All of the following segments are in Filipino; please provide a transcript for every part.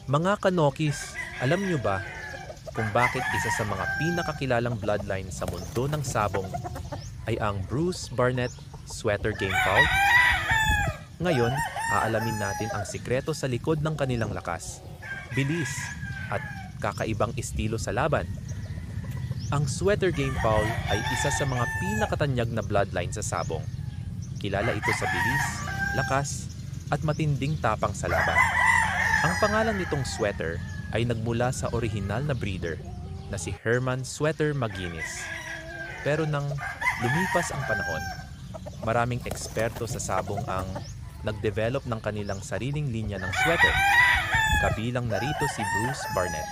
Mga kanokis, alam nyo ba kung bakit isa sa mga pinakakilalang bloodline sa mundo ng sabong ay ang Bruce Barnett Sweater Game Foul? Ngayon, aalamin natin ang sikreto sa likod ng kanilang lakas, bilis, at kakaibang estilo sa laban. Ang Sweater Game Foul ay isa sa mga pinakatanyag na bloodline sa sabong. Kilala ito sa bilis, lakas, at matinding tapang sa laban. Ang pangalan nitong Sweater ay nagmula sa orihinal na breeder na si Herman Sweater McGuinness. Pero nang lumipas ang panahon, maraming eksperto sa sabong ang nag-develop ng kanilang sariling linya ng sweater. Kabilang narito si Bruce Barnett.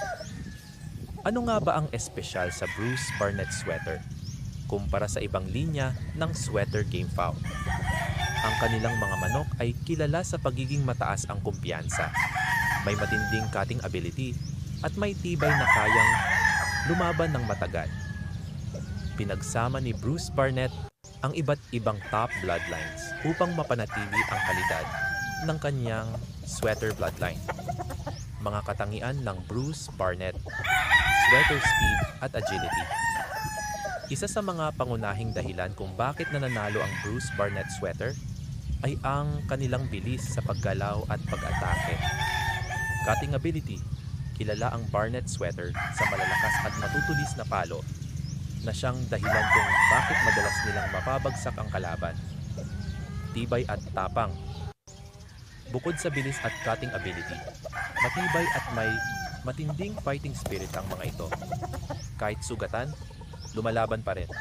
Ano nga ba ang espesyal sa Bruce Barnett Sweater kumpara sa ibang linya ng Sweater Game Foul? Ang kanilang mga manok ay kilala sa pagiging mataas ang kumpiyansa. May matinding cutting ability at may tibay na kayang lumaban ng matagal. Pinagsama ni Bruce Barnett ang iba't ibang top bloodlines upang mapanatili ang kalidad ng kanyang sweater bloodline. Mga katangian ng Bruce Barnett, sweater speed at agility. Isa sa mga pangunahing dahilan kung bakit nananalo ang Bruce Barnett sweater ay ang kanilang bilis sa paggalaw at pag-atake. Cutting ability, kilala ang Barnett sweater sa malalakas at matutulis na palo na siyang dahilan kung bakit madalas nilang mapabagsak ang kalaban. Tibay at tapang. Bukod sa bilis at cutting ability, matibay at may matinding fighting spirit ang mga ito. Kahit sugatan, lumalaban pa rin.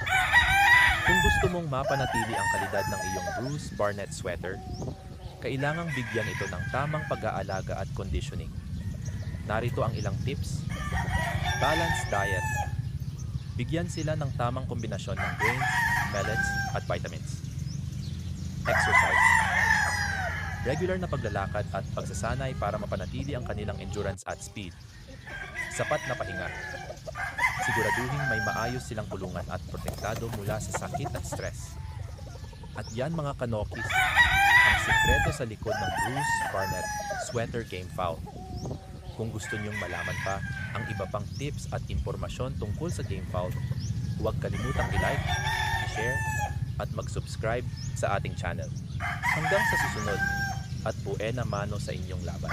Kung gusto mong mapanatili ang kalidad ng iyong Bruce Barnett sweater, kailangang bigyan ito ng tamang pag-aalaga at conditioning. Narito ang ilang tips. Balanced diet. Bigyan sila ng tamang kombinasyon ng grains, pellets, at vitamins. Exercise. Regular na paglalakad at pagsasanay para mapanatili ang kanilang endurance at speed. Sapat na pahinga. Siguraduhin may maayos silang kulungan at protektado mula sa sakit at stress. At yan mga kanokis, ang sikreto sa likod ng Bruce Barnett Sweater Game Foul. Kung gusto niyong malaman pa ang iba pang tips at impormasyon tungkol sa Game Foul, huwag kalimutang i-like, i-share, at mag-subscribe sa ating channel. Hanggang sa susunod, at buena mano sa inyong laban.